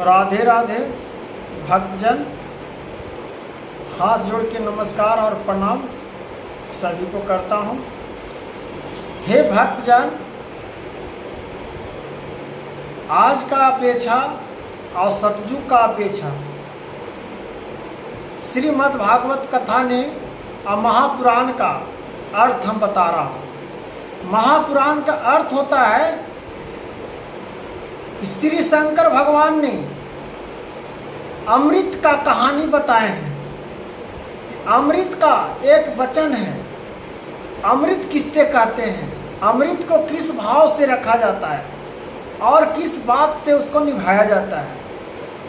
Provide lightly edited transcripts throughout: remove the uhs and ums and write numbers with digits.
राधे राधे भक्तजन, हाथ जोड़ के नमस्कार और प्रणाम सभी को करता हूँ। हे भक्तजन, आज का अपेक्षा और सतयुग का अपेक्षा श्रीमद् भागवत कथा ने और महापुराण का अर्थ हम बता रहा हूँ। महापुराण का अर्थ होता है कि श्री शंकर भगवान ने अमृत का कहानी बताए हैं। अमृत का एक वचन है, अमृत किससे कहते हैं, अमृत को किस भाव से रखा जाता है और किस बात से उसको निभाया जाता है।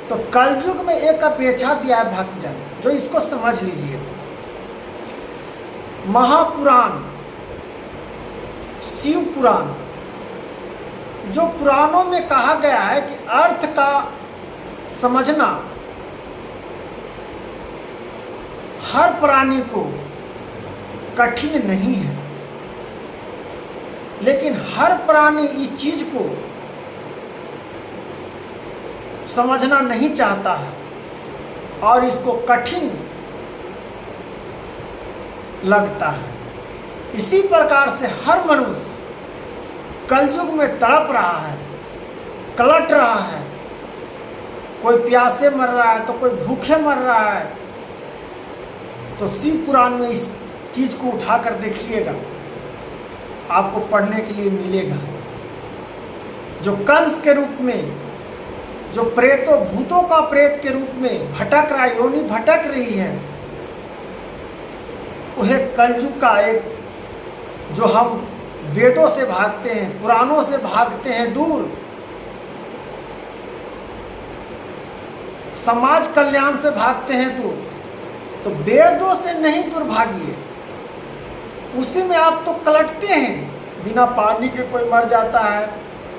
तो कलयुग में एक अपेक्षा दिया है भक्तजन, जो इसको समझ लीजिए। महापुराण, शिव पुराण, जो पुराणों में कहा गया है कि अर्थ का समझना हर प्राणी को कठिन नहीं है, लेकिन हर प्राणी इस चीज को समझना नहीं चाहता है और इसको कठिन लगता है। इसी प्रकार से हर मनुष्य कलयुग में तड़प रहा है, कलट रहा है। कोई प्यासे मर रहा है तो कोई भूखे मर रहा है। तो शिव पुराण में इस चीज को उठाकर देखिएगा, आपको पढ़ने के लिए मिलेगा। जो कंस के रूप में, जो प्रेतों भूतों का प्रेत के रूप में भटक रहा है, योनि भटक रही है, वह कलयुग का एक, जो हम वेदों से भागते हैं, पुराणों से भागते हैं दूर, समाज कल्याण से भागते हैं दूर, तो वेदों से नहीं दूर भागिए। उसी में आप तो कलटते हैं। बिना पानी के कोई मर जाता है,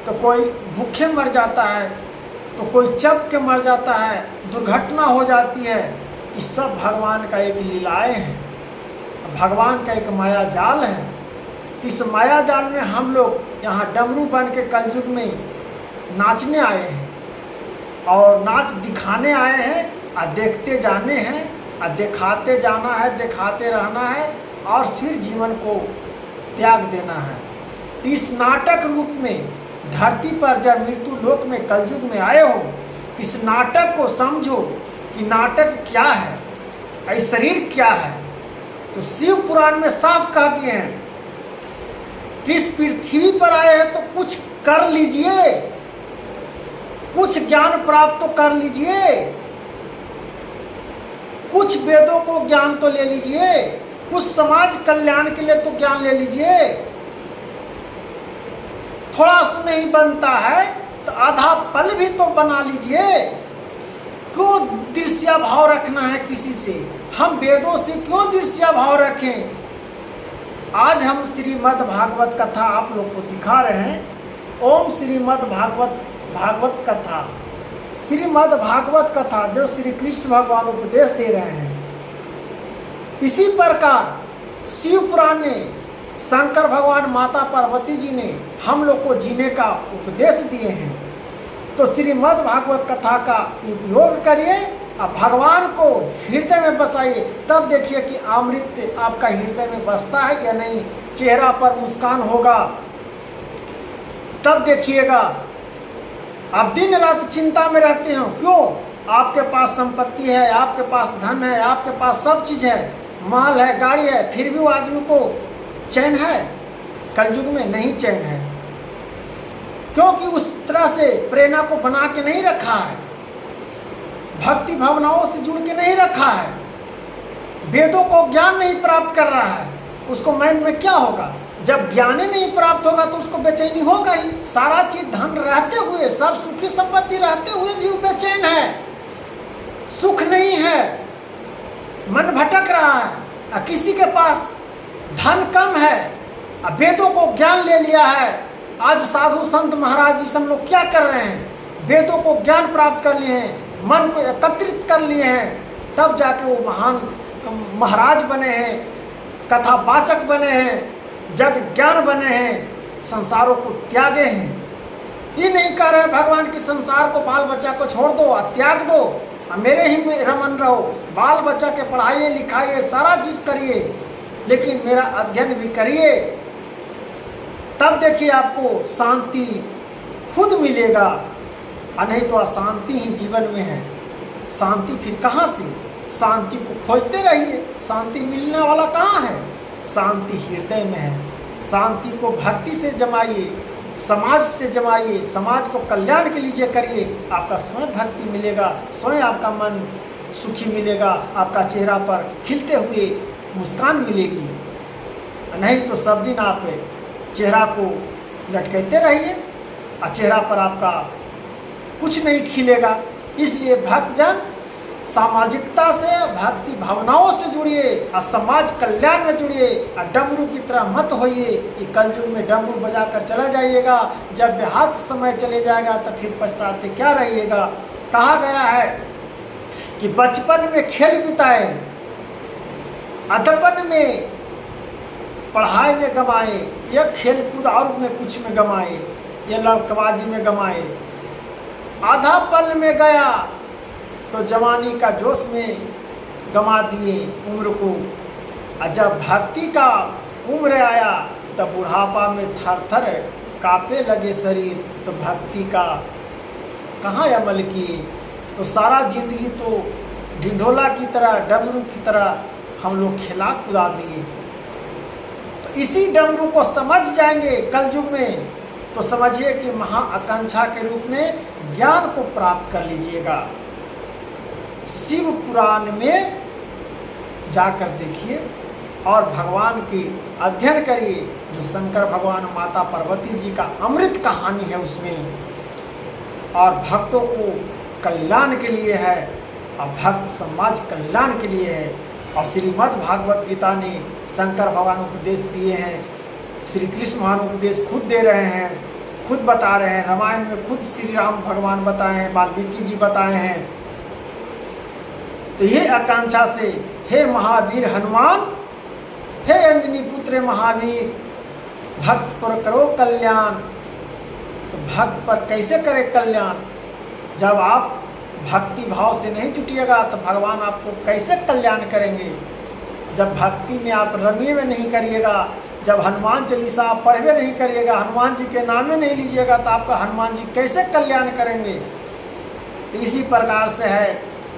तो कोई भूखे मर जाता है, तो कोई चप के मर जाता है, दुर्घटना हो जाती है। इस सब भगवान का एक लीलाएं हैं, भगवान का एक माया जाल है। इस माया जाल में हम लोग यहाँ डमरू बन के कलयुग में नाचने आए हैं और नाच दिखाने आए हैं और देखते जाने हैं और दिखाते जाना है, दिखाते रहना है और फिर जीवन को त्याग देना है। इस नाटक रूप में धरती पर जब मृत्यु लोक में कलयुग में आए हो, इस नाटक को समझो कि नाटक क्या है, और शरीर क्या है। तो शिव पुराण में साफ कह दिए हैं कि इस पृथ्वी पर आए हैं तो कुछ कर लीजिए, कुछ ज्ञान प्राप्त तो कर लीजिए, कुछ वेदों को ज्ञान तो ले लीजिए, कुछ समाज कल्याण के लिए तो ज्ञान ले लीजिए। थोड़ा सा नहीं बनता है तो आधा पल भी तो बना लीजिए। क्यों दृश्य भाव रखना है किसी से? हम वेदों से क्यों दृश्य भाव रखें? आज हम श्रीमद् भागवत कथा आप लोग को दिखा रहे हैं। ओम श्रीमद् भागवत कथा, श्रीमद् भागवत कथा जो श्री कृष्ण भगवान उपदेश दे रहे हैं। इसी प्रकार शिव पुराण ने, शंकर भगवान, माता पार्वती जी ने हम लोग को जीने का उपदेश दिए हैं। तो श्रीमद् भागवत कथा का उपयोग करिए और भगवान को हृदय में बसाइए। तब देखिए कि अमृत आपका हृदय में बसता है या नहीं, चेहरा पर मुस्कान होगा। तब देखिएगा। आप दिन रात चिंता में रहते हो, क्यों? आपके पास संपत्ति है, आपके पास धन है, आपके पास सब चीज़ है, माल है, गाड़ी है, फिर भी वो आदमी को चैन है? कलयुग में नहीं चैन है, क्योंकि उस तरह से प्रेरणा को बना के नहीं रखा है, भक्ति भावनाओं से जुड़ के नहीं रखा है, वेदों को ज्ञान नहीं प्राप्त कर रहा है। उसको मन में क्या होगा? जब ज्ञान ही नहीं प्राप्त होगा तो उसको बेचैनी होगा ही। सारा चीज धन रहते हुए, सब सुखी संपत्ति रहते हुए भी वो बेचैन है, सुख नहीं है, मन भटक रहा है। और किसी के पास धन कम है, वेदों को ज्ञान ले लिया है। आज साधु संत महाराज जी सब लोग क्या कर रहे हैं? वेदों को ज्ञान प्राप्त कर लिए हैं, मन को एकत्रित कर लिए हैं, तब जाके वो महान महाराज बने हैं, कथावाचक बने हैं, जग ज्ञान बने हैं, संसारों को त्यागे हैं। ये नहीं कह रहे भगवान की संसार को, बाल बच्चा को छोड़ दो, त्याग दो, मेरे ही में रमन रहो, बाल बच्चा के पढ़ाइए लिखाइए, सारा चीज करिए, लेकिन मेरा अध्ययन भी करिए, तब देखिए आपको शांति खुद मिलेगा। और नहीं तो अशांति ही जीवन में है। शांति फिर कहाँ से? शांति को खोजते रहिए, शांति मिलने वाला कहाँ है? शांति हृदय में है। शांति को भक्ति से जमाइए, समाज से जमाइए, समाज को कल्याण के लिए करिए, आपका स्वयं भक्ति मिलेगा, स्वयं आपका मन सुखी मिलेगा, आपका चेहरा पर खिलते हुए मुस्कान मिलेगी। नहीं तो सब दिन आप चेहरा को लटकाते रहिए और चेहरा पर आपका कुछ नहीं खिलेगा। इसलिए भक्तजन सामाजिकता से, भक्ति भावनाओं से जुड़िए और समाज कल्याण में जुड़िए और डमरू की तरह मत होइए कि कलयुग में डमरू बजाकर चला जाइएगा, जब बेहाथ समय चले जाएगा तो फिर पछताते क्या रहिएगा। कहा गया है कि बचपन में खेल बिताए, अधपन में पढ़ाई में गमाए, या खेल कूद और में कुछ में गमाए, या लड़कबाजी में गमाए, आधा पल में गया तो जवानी का जोश में गमा दिए उम्र को, और जब भक्ति का उम्र आया तब बुढ़ापा में थर थर कांपे लगे शरीर, तो भक्ति का कहाँ अमल किए। तो सारा जिंदगी तो ढिंढोला की तरह, डमरू की तरह हम लोग खिला कुदा दिए। तो इसी डमरू को समझ जाएंगे कलयुग में तो समझिए कि महाआकांक्षा के रूप में ज्ञान को प्राप्त कर लीजिएगा। शिव पुराण में जाकर देखिए और भगवान की अध्ययन करिए, जो शंकर भगवान, माता पार्वती जी का अमृत कहानी है उसमें, और भक्तों को कल्याण के लिए है और भक्त समाज कल्याण के लिए है। और श्रीमद् भागवत गीता ने शंकर भगवान उपदेश दिए हैं, श्री कृष्ण भगवान उपदेश खुद दे रहे हैं, खुद बता रहे हैं, रामायण में खुद श्री राम भगवान बताए हैं, वाल्मीकि जी बताए हैं। तो ये आकांक्षा से, हे महावीर हनुमान, हे अंजनी पुत्र महावीर, भक्त पर करो कल्याण। तो भक्त पर कैसे करे कल्याण? जब आप भक्ति भाव से नहीं जुटिएगा तो भगवान आपको कैसे कल्याण करेंगे? जब भक्ति में आप रमिए में नहीं करिएगा, जब हनुमान चालीसा आप पढ़वे नहीं करिएगा, हनुमान जी के नामे नहीं लीजिएगा, तो आपका हनुमान जी कैसे कल्याण करेंगे? तो इसी प्रकार से है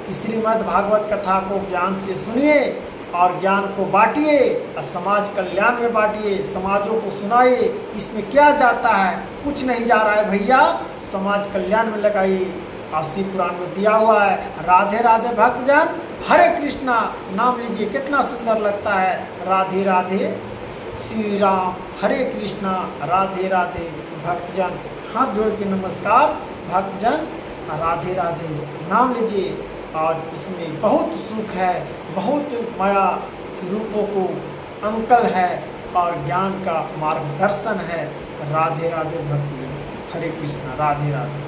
कि श्रीमद् भागवत कथा को ज्ञान से सुनिए और ज्ञान को बांटिए और समाज कल्याण में बांटिए, समाजों को सुनाइए। इसमें क्या जाता है? कुछ नहीं जा रहा है भैया, समाज कल्याण में लगाइए। और शिव पुराण में दिया हुआ है, राधे राधे भक्तजन, हरे कृष्णा नाम लीजिए, कितना सुंदर लगता है। राधे राधे श्री राम, हरे कृष्णा, राधे राधे भक्तजन। हाथ जोड़ के नमस्कार भक्तजन, राधे राधे नाम लीजिए। और इसमें बहुत सुख है, बहुत माया के रूपों को अंकल है और ज्ञान का मार्गदर्शन है। राधे राधे भक्तजन, हरे कृष्णा, राधे राधे।